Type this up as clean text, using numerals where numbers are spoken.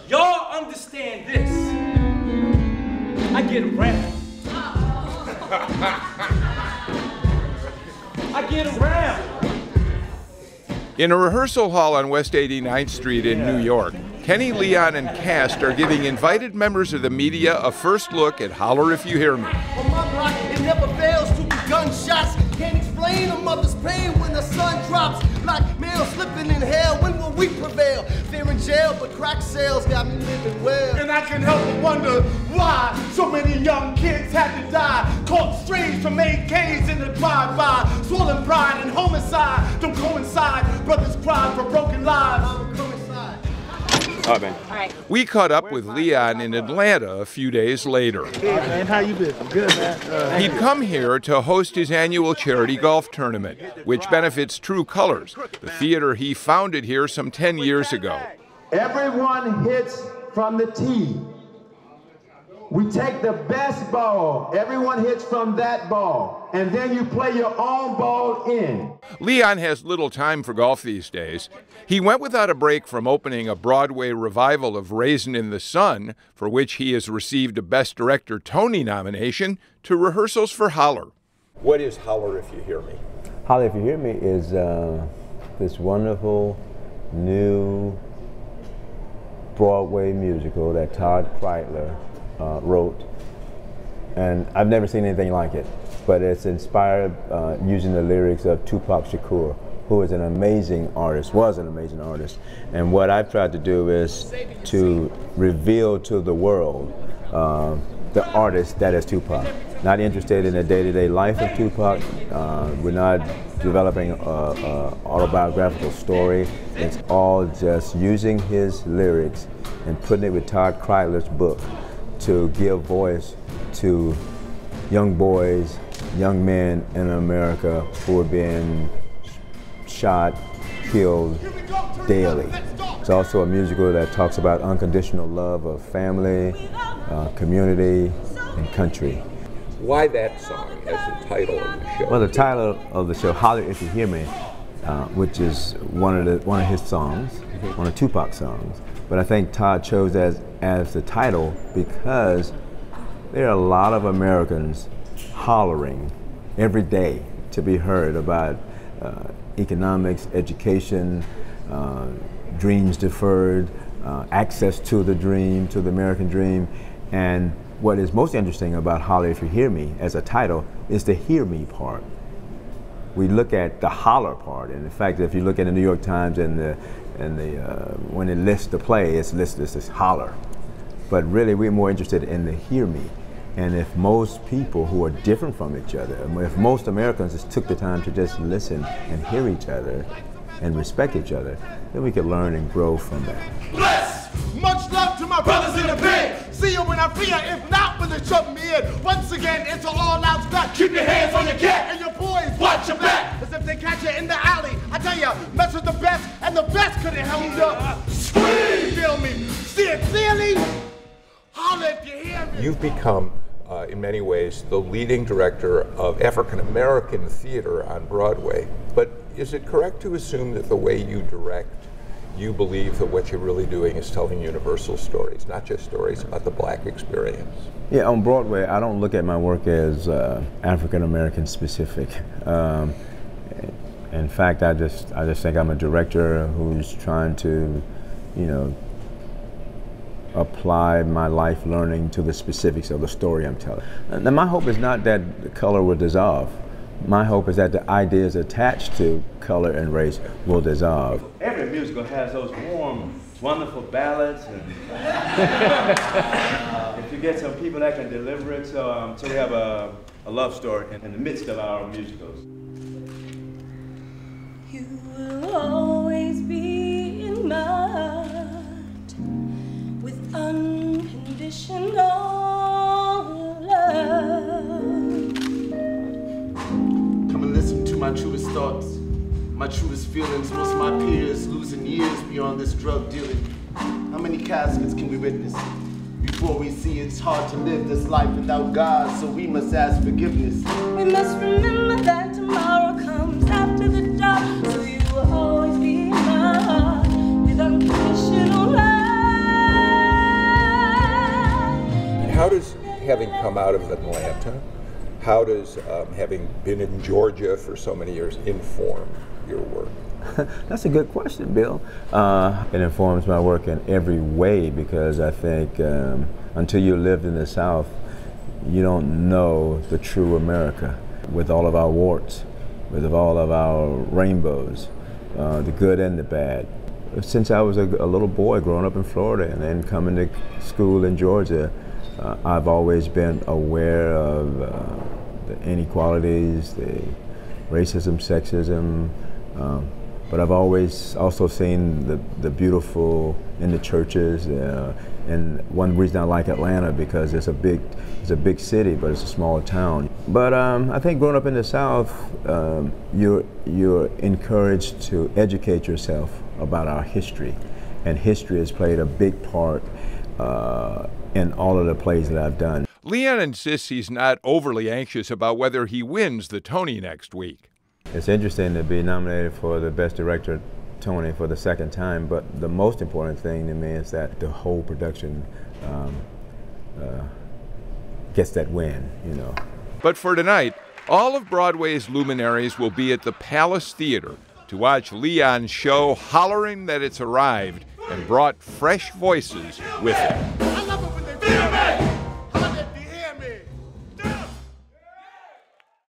Y'all understand this. I get around. I get around. In a rehearsal hall on West 89th Street in New York, Kenny, Leon, and cast are giving invited members of the media a first look at Holler If You Hear Me. On my block, it never fails to be gunshots. Can't explain a mother's pain when the sun drops. Black male slipping in hell, when will we prevail? Fear in jail, but crack sales got me living well. And I can help but wonder why so many young kids had to die. Caught strays from AKs in the drive-by. Swollen pride and homicide don't coincide. Brothers cry for broken lives. All right, man. All right. We caught up with Leon in Atlanta a few days later. Hey, man, how you been? I'm good, man. He'd come here to host his annual charity golf tournament, which benefits True Colors, the theater he founded here some 10 years ago. Everyone hits from the tee. We take the best ball. Everyone hits from that ball. And then you play your own ball in. Leon has little time for golf these days. He went without a break from opening a Broadway revival of Raisin in the Sun, for which he has received a Best Director Tony nomination, to rehearsals for Holler. What is Holler If You Hear Me? Holler If You Hear Me is this wonderful new Broadway musical that Todd Kreitler wrote, and I've never seen anything like it, but it's inspired using the lyrics of Tupac Shakur, who is an amazing artist, was an amazing artist, and what I've tried to do is to reveal to the world the artist that is Tupac. Not interested in the day-to-day life of Tupac. We're not developing an autobiographical story. It's all just using his lyrics and putting it with Todd Kreitler's book to give voice to young boys, young men in America who are being shot, killed daily. It's also a musical that talks about unconditional love of family, community, and country. Why that song as the title of the show? Well, the title of the show, Holler If You Hear Me, which is one of his songs, one of Tupac's songs. But I think Todd chose as the title because there are a lot of Americans hollering every day to be heard about economics, education, dreams deferred, access to the dream, to the American dream. And what is most interesting about Holler If You Hear Me as a title is the hear me part. We look at the holler part, and in fact, if you look at the New York Times and when it lists the play, it's listed as Holler. But really, we're more interested in the hear me. And if most people who are different from each other, if most Americans just took the time to just listen and hear each other and respect each other, then we could learn and grow from that. Bless! Much love to my brothers in the pen. See you when I free you, if not when they shove me in. Once again, it's an all-out scrap. Keep your hands on your cat and your boys watch your back. As if they catch you in the alley. I tell ya, mess with the best, and the best couldn't help you up. Scream! Feel me? See it clearly? Holler if you hear me. You've become, in many ways, the leading director of African-American theater on Broadway. But is it correct to assume that the way you direct, you believe that what you're really doing is telling universal stories, not just stories about the black experience? Yeah, on Broadway, I don't look at my work as African-American specific. In fact, I just think I'm a director who's trying to, apply my life learning to the specifics of the story I'm telling. Now, my hope is not that the color will dissolve. My hope is that the ideas attached to color and race will dissolve. Every musical has those warm, wonderful ballads, and if you get some people that can deliver it, so we have a love story in the midst of our musicals. You will always be in my heart with unconditional love. Come and listen to my truest thoughts, my truest feelings. Most of my peers losing years beyond this drug dealing. How many caskets can we witness before we see it's hard to live this life without God, so we must ask forgiveness. We must remember that tomorrow comes after the dark, so you will always be in my heart with unconditional love. having come out of Atlanta, how does having been in Georgia for so many years inform your work? That's a good question, Bill. It informs my work in every way because I think until you lived in the South, you don't know the true America with all of our warts, with all of our rainbows, the good and the bad. Since I was a little boy growing up in Florida and then coming to school in Georgia, I've always been aware of the inequalities, the racism, sexism, but I've always also seen the beautiful in the churches. And one reason I like Atlanta because it's a big city, but it's a small town. But I think growing up in the South, you're encouraged to educate yourself about our history, and history has played a big part in all of the plays that I've done. Leon insists he's not overly anxious about whether he wins the Tony next week. It's interesting to be nominated for the Best Director Tony for the second time, but the most important thing to me is that the whole production gets that win, you know. But for tonight, all of Broadway's luminaries will be at the Palace Theater to watch Leon's show, hollering that it's arrived and brought fresh voices with it.